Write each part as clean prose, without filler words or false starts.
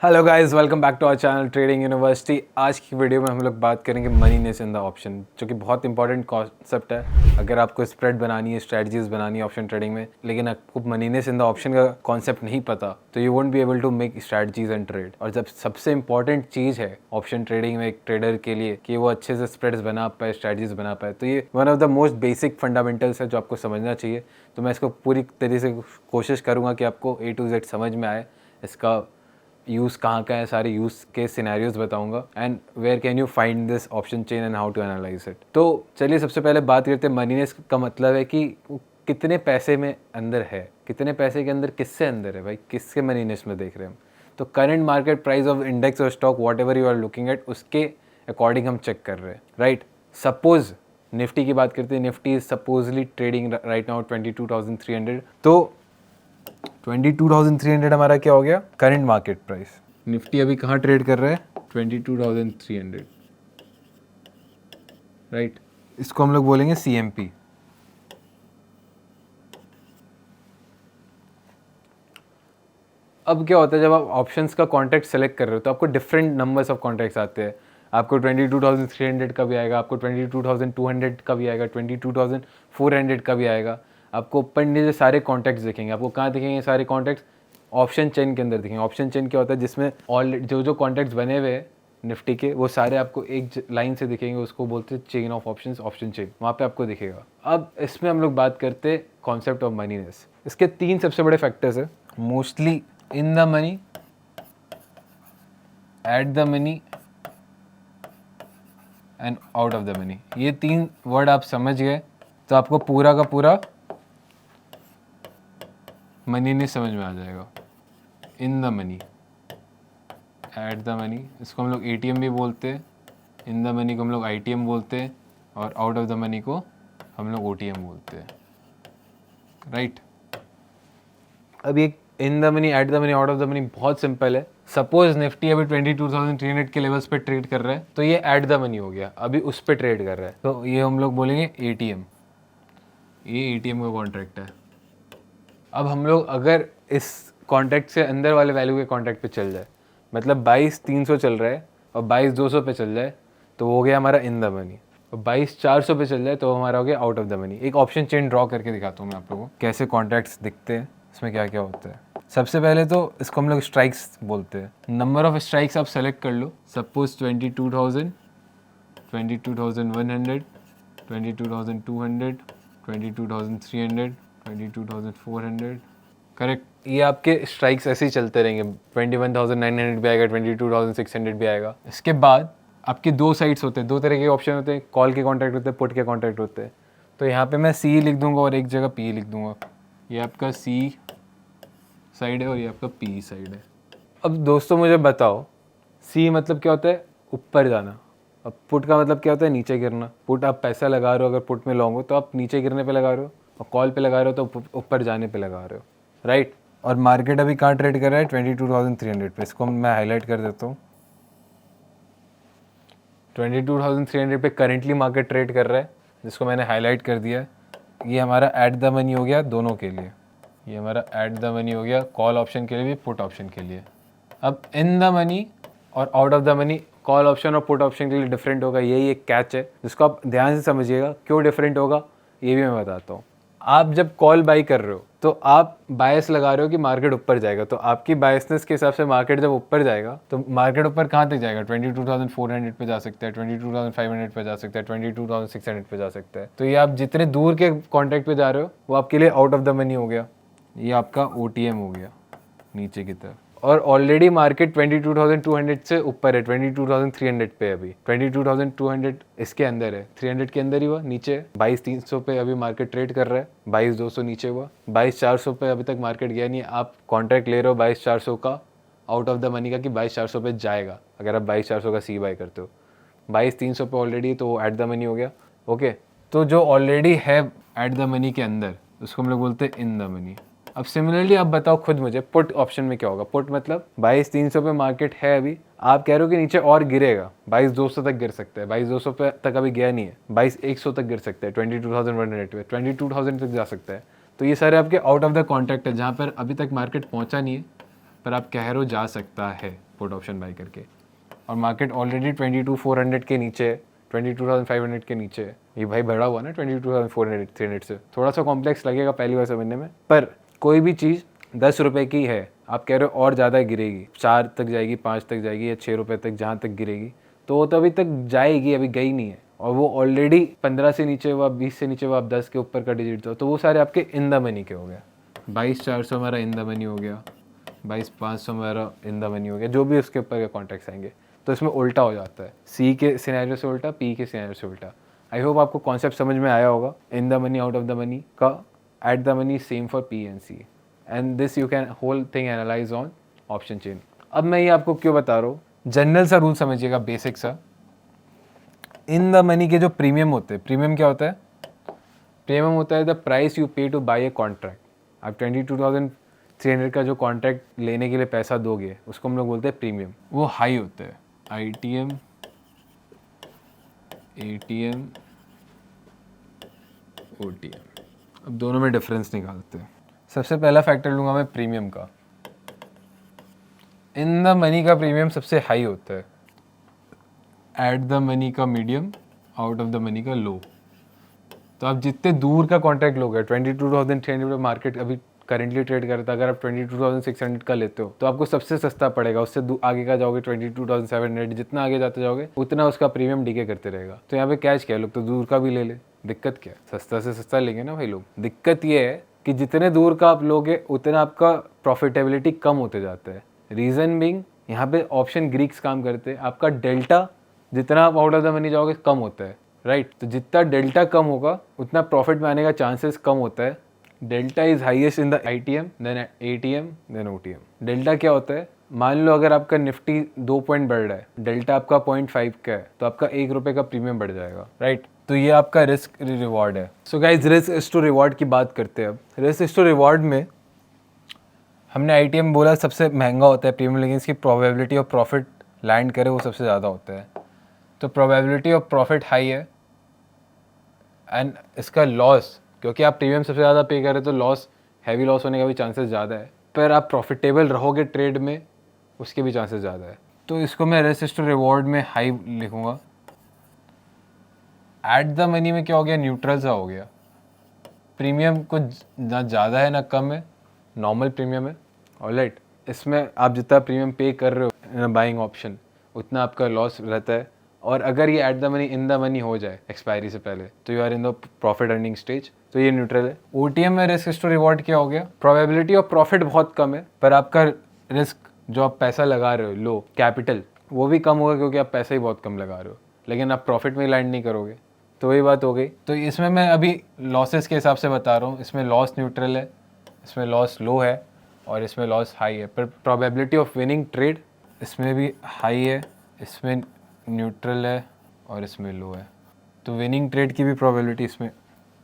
Hello guys, welcome back to our channel trading university. आज की video में हम लोग बात करेंगे मनीनेस इन द ऑप्शन, जो कि बहुत इंपॉर्टेंट कॉन्सेप्ट है। अगर आपको स्प्रेड बनानी है, स्ट्रेटजीज बनानी है ऑप्शन ट्रेडिंग में, लेकिन आपको मनीनेस इन द ऑप्शन का कॉन्सेप्ट नहीं पता, तो you won't be able to make strategies and trade. और जब सबसे इंपॉर्टेंट चीज़ है ऑप्शन ट्रेडिंग में एक ट्रेडर के लिए कि वो अच्छे से स्प्रेड्स बना पाए, स्ट्रेटजीज बना पाए, तो ये one of the most basic fundamentals है जो आपको समझना चाहिए। तो मैं इसको पूरी तरीके से कोशिश करूँगा कि आपको A to Z समझ में आए। इसका यूज़ कहाँ का है, सारे यूज़ के सिनेरियोज बताऊंगा and where can you find this option chain and how to analyse it. तो चलिए सबसे पहले बात करते हैं मनीनेस का मतलब है कि कितने पैसे में अंदर है, कितने पैसे के अंदर, किससे अंदर है भाई, किसके मनीनेस में देख रहे हैं हम। तो current market price of index और stock whatever you are looking at, उसके अकॉर्डिंग हम चेक कर रहे हैं, राइट। सपोज निफ्टी की बात करते हैं, Nifty is supposedly trading right now 22,300। तो 22,300 हमारा क्या हो गया, करंट मार्केट प्राइस। निफ्टी अभी कहाँ ट्रेड कर रहा है, 22,300, राइट। इसको हम लोग बोलेंगे CMP। अब क्या होता है, जब आप ऑप्शंस का कॉन्ट्रैक्ट सेलेक्ट कर रहे हो तो आपको डिफरेंट नंबर्स ऑफ कॉन्ट्रैक्ट्स आते हैं। आपको 22,300 का भी आएगा, आपको 22,200 का भी आएगा, 22,400 का भी आएगा। आपको ऊपर नीचे सारे कॉन्ट्रैक्ट्स दिखेंगे। आपको कहाँ दिखेंगे सारे कॉन्ट्रैक्ट्स, ऑप्शन चेन के अंदर दिखेंगे। ऑप्शन चेन क्या होता है, जिसमें ऑलरेडी जो जो कॉन्ट्रैक्ट्स बने हुए हैं निफ्टी के, वो सारे आपको एक लाइन से दिखेंगे। उसको बोलते हैं chain of options, option chain, वहाँ पे आपको दिखेगा। अब इसमें हम लोग बात करते हैं कॉन्सेप्ट ऑफ मनीनेस। इसके तीन सबसे बड़े फैक्टर्स है, mostly in the money, at the money and out of the money. ये तीन वर्ड आप समझ गए तो आपको पूरा का पूरा मनी नहीं समझ में आ जाएगा। इन the money, at the money, इसको हम लोग ATM भी बोलते हैं। इन द मनी को हम लोग ITM बोलते हैं और आउट ऑफ द मनी को हम लोग OTM बोलते हैं, राइट। अब ये इन the money, at the money, out of the money बहुत सिंपल है। सपोज निफ्टी अभी 22,300 के लेवल्स पे ट्रेड कर रहा है, तो ये एट द मनी हो गया, अभी उस पर ट्रेड कर रहा है, तो ये हम लोग बोलेंगे ATM। ये ATM का कॉन्ट्रैक्ट है। अब हम लोग अगर इस कॉन्ट्रैक्ट से अंदर वाले वैल्यू के कॉन्ट्रैक्ट पे चल जाए, मतलब 22,300 चल रहा है और 22,200 पे चल जाए, तो वो हो गया हमारा इन द मनी। और 22,400 पे चल जाए तो हमारा हो गया आउट ऑफ द मनी। एक ऑप्शन चेन ड्रॉ करके दिखाता हूँ मैं आप लोगों को कैसे कॉन्ट्रैक्ट्स दिखते हैं, इसमें क्या क्या होता है। सबसे पहले तो इसको हम लोग स्ट्राइक्स बोलते हैं। नंबर ऑफ स्ट्राइक्स आप सेलेक्ट कर लो। Suppose 22,000, 22,100, 22,200, 22,300, 22,400, correct. ये आपके स्ट्राइक्स ऐसे ही चलते रहेंगे। 21,900 भी आएगा, 22,600 भी आएगा। इसके बाद आपके दो साइड्स होते हैं, दो तरह के ऑप्शन होते हैं, कॉल के कॉन्ट्रैक्ट होते हैं, पुट के कॉन्ट्रैक्ट होते हैं। तो यहाँ पे मैं C लिख दूंगा और एक जगह P लिख दूंगा। ये आपका C साइड है और ये आपका P साइड है। अब दोस्तों मुझे बताओ, C मतलब क्या होता है, ऊपर जाना। अब पुट का मतलब क्या होता है, नीचे गिरना। पुट आप पैसा लगा रहे हो, अगर पुट में लॉन्ग हो तो आप नीचे गिरने पे लगा रहे हो, और कॉल पे लगा रहे हो तो ऊपर जाने पे लगा रहे हो, राइट। और मार्केट अभी कहाँ ट्रेड कर रहा है, 22,300 पे। इसको मैं हाईलाइट कर देता हूँ। 22,300 पे करेंटली मार्केट ट्रेड कर रहा है, जिसको मैंने हाईलाइट कर दिया है। ये हमारा एट द मनी हो गया दोनों के लिए। ये हमारा एट द मनी हो गया कॉल ऑप्शन के लिए भी, पुट ऑप्शन के लिए। अब इन द मनी और out of the money, call option और पुट ऑप्शन के लिए डिफरेंट होगा। यही एक कैच है जिसको आप ध्यान से समझिएगा। क्यों डिफरेंट होगा ये भी मैं बताता हूँ। आप जब कॉल बाई कर रहे हो तो आप बायस लगा रहे हो कि मार्केट ऊपर जाएगा, तो आपकी बायसनेस के हिसाब से मार्केट जब ऊपर जाएगा तो मार्केट ऊपर कहाँ तक जाएगा, 22,400 पे जा सकता है, 22,500 पे जा सकता है, 22,600 पे जा सकता है। तो ये आप जितने दूर के कॉन्ट्रैक्ट पे जा रहे हो वो आपके लिए आउट ऑफ द मनी हो गया। ये आपका OTM हो गया नीचे की तरफ। और ऑलरेडी मार्केट 22,200 से ऊपर है, 22,300 पे अभी। 22,200 इसके अंदर है, 300 के अंदर ही हुआ, नीचे है। 22,300 पे अभी मार्केट ट्रेड कर रहा है, 22,200 नीचे हुआ। 22,400 पे अभी तक मार्केट गया नहीं है। आप कॉन्ट्रैक्ट ले रहे हो 22,400 का, आउट ऑफ द मनी का, कि 22,400 पे जाएगा अगर आप 22,400 का C बाय करते हो। 22,300 पे ऑलरेडी, तो वो एट द मनी हो गया। ओके, तो जो ऑलरेडी है एट द मनी के अंदर उसको हम लोग बोलते हैं इन द मनी। अब सिमिलरली आप बताओ खुद मुझे, पुट ऑप्शन में क्या होगा। पुट मतलब 22,300 पे मार्केट है अभी, आप कह रहे हो कि नीचे और गिरेगा, 22,200 तक गिर सकता है। 22,200 पे तक अभी गया नहीं है, 22,100 तक गिर सकता है, 22,100 पे, 22,000 तक जा सकता है। तो ये सारे आपके आउट ऑफ द कॉन्ट्रैक्ट है, जहाँ पर अभी तक मार्केट पहुँचा नहीं है, पर आप कह रहे हो जा सकता है पुट ऑप्शन बाई करके, और मार्केट ऑलरेडी 22,400 के नीचे है, 22,500 के नीचे है। ये भाई बढ़ा हुआ ना 22,400 300 से, थोड़ा सा कॉम्प्लेक्स लगेगा पहली बार समझने में, पर कोई भी चीज़ 10 रुपये की है, आप कह रहे हो और ज़्यादा गिरेगी, 4 तक जाएगी, 5 तक जाएगी या 6 रुपये तक जहाँ तक गिरेगी, तो वो तो अभी तक जाएगी, अभी गई नहीं है, और वो ऑलरेडी 15 से नीचे हुआ, 20 से नीचे हुआ, आप 10 के ऊपर का डिजिट तो वो सारे आपके इन द मनी के हो गया। 22,400 हमारा इन द मनी हो गया, 22,500 हमारा इन द मनी हो गया, जो भी उसके ऊपर के कॉन्ट्रैक्ट्स आएंगे। तो इसमें उल्टा हो जाता है, सी के सिनेरियो से उल्टा, पी के सिनेरियो से उल्टा। आई होप आपको कॉन्सेप्ट समझ में आया होगा। In the money, out of the money का, at the money same for P and C, and this you can whole thing analyse on option chain. अब मैं ये आपको क्यों बता रहा हूँ, जनरल सा रूल समझिएगा, बेसिक सा। इन द मनी के जो प्रीमियम होते हैं, प्रीमियम क्या होता है? प्रीमियम होता है द प्राइस यू पे टू बाई ए कॉन्ट्रैक्ट। आप 22,300 का जो कॉन्ट्रैक्ट लेने के लिए पैसा दोगे, उसको हम लोग बोलते हैं प्रीमियम। वो हाई होते हैं, ITM, ATM, OTM। अब दोनों में डिफरेंस निकालते हैं। सबसे पहला फैक्टर लूँगा मैं प्रीमियम का। इन द मनी का प्रीमियम सबसे हाई होता है, एट द मनी का medium, out of the money का लो। तो आप जितने दूर का कॉन्ट्रैक्ट लोगे, 22,300 पे मार्केट अभी करेंटली ट्रेड करता है, अगर आप 22,600 का लेते हो तो आपको सबसे सस्ता पड़ेगा। उससे आगे का जाओगे 22,700, जितना आगे जाते जाओगे उतना उसका प्रीमियम डीके करते रहेगा। तो यहाँ पे कैच क्या है, लोग तो दूर का भी ले ले, दिक्कत क्या है? सस्ता से सस्ता लेंगे ना भाई लोग। दिक्कत ये है कि जितने दूर का आप लोगे उतना आपका प्रॉफिटेबिलिटी कम होते जाता है। रीज़न बिंग, यहाँ पे ऑप्शन ग्रीक्स काम करते हैं, आपका डेल्टा जितना आप आउट ऑफ द मनी जाओगे कम होता है, राइट? तो जितना डेल्टा कम होगा उतना प्रॉफिट में आने का चांसेस कम होता है। Delta is highest in the ITM, then ATM, then OTM। Delta क्या होता है? मान लो अगर आपका निफ्टी 2 पॉइंट बढ़ रहा है, डेल्टा आपका 0.5 का है, तो आपका 1 रुपये का प्रीमियम बढ़ जाएगा, राइट? तो ये आपका रिस्क रिवॉर्ड है। So guys, risk is to reward की बात करते हैं अब। रिस्क इज टू रिवॉर्ड में हमने ITM बोला सबसे महंगा होता है प्रीमियम, लेकिन इसकी प्रोबेबिलिटी ऑफ प्रॉफिट लैंड करे वो सबसे ज़्यादा होता है। तो प्रोबेबिलिटी ऑफ प्रॉफिट हाई है, एंड इसका लॉस, क्योंकि आप प्रीमियम सबसे ज़्यादा पे कर रहे तो लॉस, हैवी लॉस होने का भी चांसेस ज़्यादा है, पर आप प्रॉफिटेबल रहोगे ट्रेड में उसके भी चांसेस ज़्यादा है। तो इसको मैं रिस्क टू रिवॉर्ड में हाई लिखूँगा। एट द मनी में क्या हो गया, न्यूट्रल सा हो गया। प्रीमियम कुछ ना ज़्यादा है ना कम है, नॉर्मल प्रीमियम है, ऑलराइट। इसमें आप जितना प्रीमियम पे कर रहे हो इन बाइंग ऑप्शन, उतना आपका लॉस रहता है। और अगर ये at the money, in the money हो जाए एक्सपायरी से पहले, तो you are in the profit earning stage, तो ये न्यूट्रल है। OTM में रिस्क टू रिवॉर्ड क्या हो गया, प्रोबेबिलिटी ऑफ प्रॉफिट बहुत कम है, पर आपका रिस्क जो आप पैसा लगा रहे हो, लो कैपिटल, वो भी कम होगा क्योंकि आप पैसा ही बहुत कम लगा रहे हो, लेकिन आप प्रॉफिट में लैंड नहीं करोगे। तो वही बात हो गई। तो इसमें मैं अभी लॉसेस के हिसाब से बता रहा हूँ, इसमें लॉस न्यूट्रल है, इसमें लॉस लो है, और इसमें लॉस हाई है। पर प्रोबेबिलिटी ऑफ विनिंग ट्रेड इसमें भी हाई है, इसमें न्यूट्रल है, और इसमें लो है। तो विनिंग ट्रेड की भी प्रोबेबिलिटी इसमें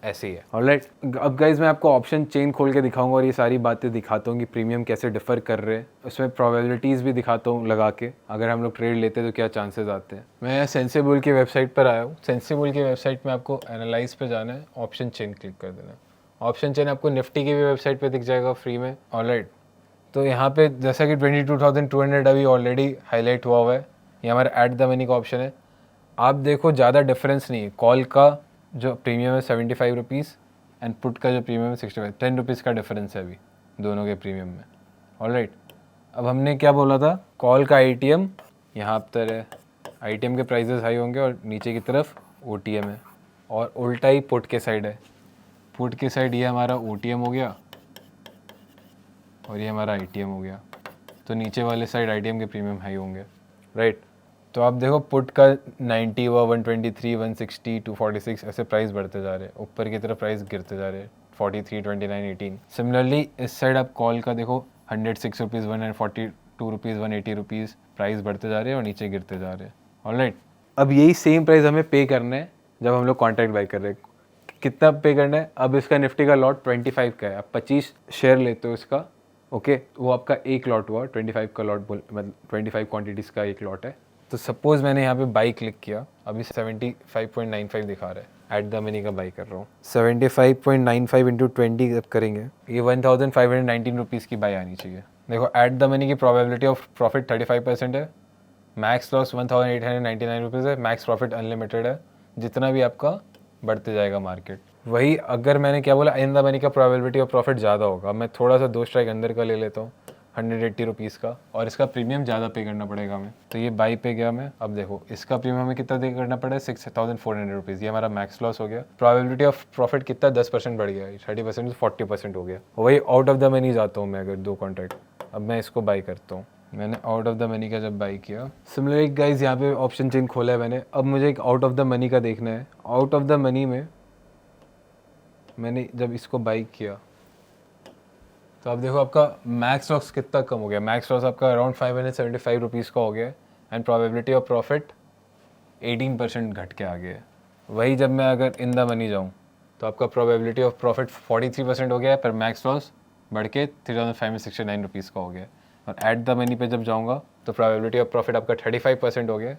ऐसे ही है, ऑलराइट। अब गाइज मैं आपको ऑप्शन चेन खोल के दिखाऊंगा और ये सारी बातें दिखाता हूँ कि प्रीमियम कैसे डिफर कर रहे हैं, उसमें प्रोबेबिलिटीज़ भी दिखाता हूँ लगा के, अगर हम लोग ट्रेड लेते हैं तो क्या चांसेस आते हैं। मैं सेंसिबल की वेबसाइट पर आया हूँ। सेंसिबल की वेबसाइट में आपको एनालाइज पे जाना है, ऑप्शन चेन क्लिक कर देना है। ऑप्शन चेन आपको निफ्टी की भी वेबसाइट पर दिख जाएगा फ्री में, ऑलराइट। तो यहाँ पे जैसा कि 22,200 अभी ऑलरेडी हाईलाइट हुआ है, ये हमारा एट द मनी का ऑप्शन है। आप देखो ज़्यादा डिफरेंस नहीं है, कॉल का जो प्रीमियम है 75 रुपीज़ एंड पुट का जो प्रीमियम है 65, 10 रुपीज़ का डिफरेंस है अभी दोनों के प्रीमियम में, ऑलराइट। अब हमने क्या बोला था, कॉल का ITM यहाँ पर है, ITM के प्राइजेस हाई होंगे और नीचे की तरफ OTM है, और उल्टा ही पुट के साइड है। पुट के साइड ये हमारा OTM हो गया और ये हमारा ITM हो गया, तो नीचे वाले साइड ITM के प्रीमियम हाई होंगे, राइट। तो आप देखो पुट का 90 हुआ, 123, 160, 246 ऐसे प्राइस बढ़ते जा रहे हैं, ऊपर की तरफ प्राइस गिरते जा रहे हैं, 43, 29, 18। सिमिलरली इस साइड आप कॉल का देखो 106 रुपीज़, 142 रुपीज़, 180 रुपीज़ प्राइस बढ़ते जा रहे हैं और नीचे गिरते जा रहे हैं, ऑलराइट। अब यही सेम प्राइस हमें पे करना है जब हम लोग कॉन्ट्रैक्ट बाई कर रहे हैं। कितना पे करना है, अब इसका निफ्टी का लॉट 25 का है, आप 25 शेयर लेते हो इसका, ओके, वो आपका एक लॉट हुआ, 25 का लॉट, मतलब 25 क्वांटिटीज़ का एक लॉट है। तो सपोज़ मैंने यहाँ पे बाई क्लिक किया, अभी 75.95 दिखा रहा एट द मनी का बाई कर रहा हूँ। 75.95 इंटू 20 जब करेंगे ये 1519 रुपीज़ की बाई आनी चाहिए। देखो एट द मनी की प्रोबेबिलिटी ऑफ प्रॉफिट 35% है, मैक्स लॉस 1899 रुपीज़ है, मैक्स प्रॉफिट अनलिमिटेड है, जितना भी आपका बढ़ते जाएगा मार्केट। वही अगर मैंने क्या बोला इन द मनी का प्रोबेबिलिटी ऑफ प्रॉफिट ज़्यादा होगा, मैं थोड़ा सा 2 स्ट्राइक अंदर का ले लेता हूँ 180 रुपीज़ का, और इसका प्रीमियम ज़्यादा पे करना पड़ेगा हमें। तो ये बाई पे गया मैं। अब देखो इसका प्रीमियम हमें कितना पे करना पड़ा है 6400 रुपीज़, ये हमारा मैक्स लॉस हो गया। प्रोबेबिलिटी ऑफ प्रॉफिट कितना 10% बढ़ गया, 30% से 40% हो गया। वही आउट ऑफ द मनी जाता हूँ मैं अगर 2 कॉन्ट्रैक्ट। अब मैं इसको बाई करता हूँ। मैंने आउट ऑफ द मनी का जब बाई किया, सिमिलरली गाइज यहाँ पे ऑप्शन चेन खोला है मैंने। अब मुझे एक आउट ऑफ द मनी का देखना है। आउट ऑफ द मनी में मैंने जब इसको बाई किया तो आप देखो आपका मैक्स लॉस कितना कम हो गया। मैक्स लॉस आपका अराउंड 575 रुपीज़ का हो गया एंड प्रोबेबिलिटी ऑफ प्रॉफिट 18% घट के आ गया है। वही जब मैं अगर इन द मनी जाऊँ तो आपका प्रोबेबिलिटी ऑफ प्रॉफिट 43% हो गया है, पर मैक्स लॉस बढ़ के 3569 रुपीज़ का हो गया। और एट द मनी पे जब जाऊँगा तो प्रोबेबिलिटी ऑफ प्रॉफिट आपका 35% हो गया,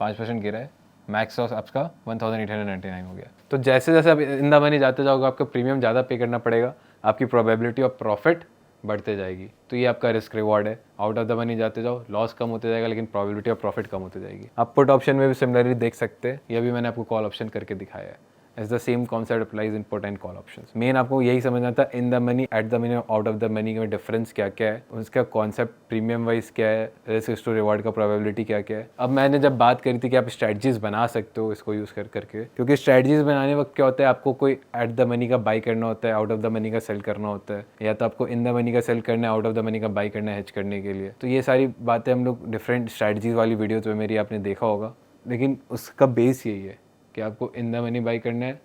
5% गिरा है, मैक्स लॉस आपका 1899 हो गया। तो जैसे जैसे आप इन द मनी जाते जाओगे आपका प्रीमियम ज़्यादा पे करना पड़ेगा, आपकी प्रोबेबिलिटी ऑफ प्रॉफिट बढ़ते जाएगी। तो ये आपका रिस्क रिवॉर्ड है। आउट ऑफ द मनी जाते जाओ, लॉस कम होते जाएगा लेकिन प्रोबेबिलिटी ऑफ प्रॉफिट कम होती जाएगी। आप पुट ऑप्शन में भी सिमिलरली देख सकते हैं, ये भी मैंने आपको कॉल ऑप्शन करके दिखाया है। As the same concept applies in put and call option. Main आपको यही समझना था in the money, at the money, out of the money में डिफरेंस क्या क्या है, उसका कॉन्सेप्ट प्रीमियम वाइज क्या है, रिस्क टू रिवॉर्ड का प्रोबेबिलिटी क्या क्या है। अब मैंने जब बात करी थी कि आप स्ट्रैटेजीज बना सकते हो इसको यूज़ करके, क्योंकि स्ट्रैटेजीज बनाने वक्त क्या होता है, आपको कोई एट द मनी का बाई करना होता है, आउट ऑफ द मनी का सेल करना होता है, या तो आपको इन द मनी का सेल करना है, आउट ऑफ द मनी का बाई करना है हेज करने के लिए। तो ये सारी बातें हम लोग डिफरेंट स्ट्रैटेजीज वाली वीडियो तो मेरी आपने देखा होगा, लेकिन उसका बेस यही है कि आपको इन द मनी बाई करना है,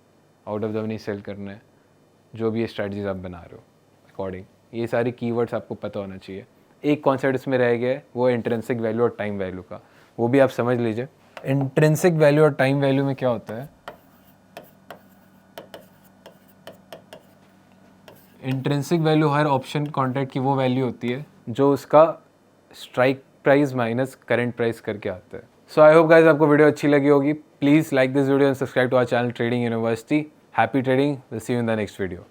out of the money sell करना है, जो भी ये स्ट्रैटेजीज आप बना रहे हो अकॉर्डिंग। ये सारे कीवर्ड्स आपको पता होना चाहिए। एक कॉन्सेप्ट इसमें रह गया है, वो इंट्रिंसिक वैल्यू और टाइम वैल्यू का, वो भी आप समझ लीजिए। इंट्रिंसिक वैल्यू और टाइम वैल्यू में क्या होता है, इंट्रिंसिक वैल्यू हर ऑप्शन कॉन्ट्रैक्ट की वो वैल्यू होती है जो उसका strike price minus current price करके आता है। सो आई होप गाइस आपको वीडियो अच्छी लगी होगी। Please like this video and subscribe to our channel trading university. Happy trading, will see you in the next video.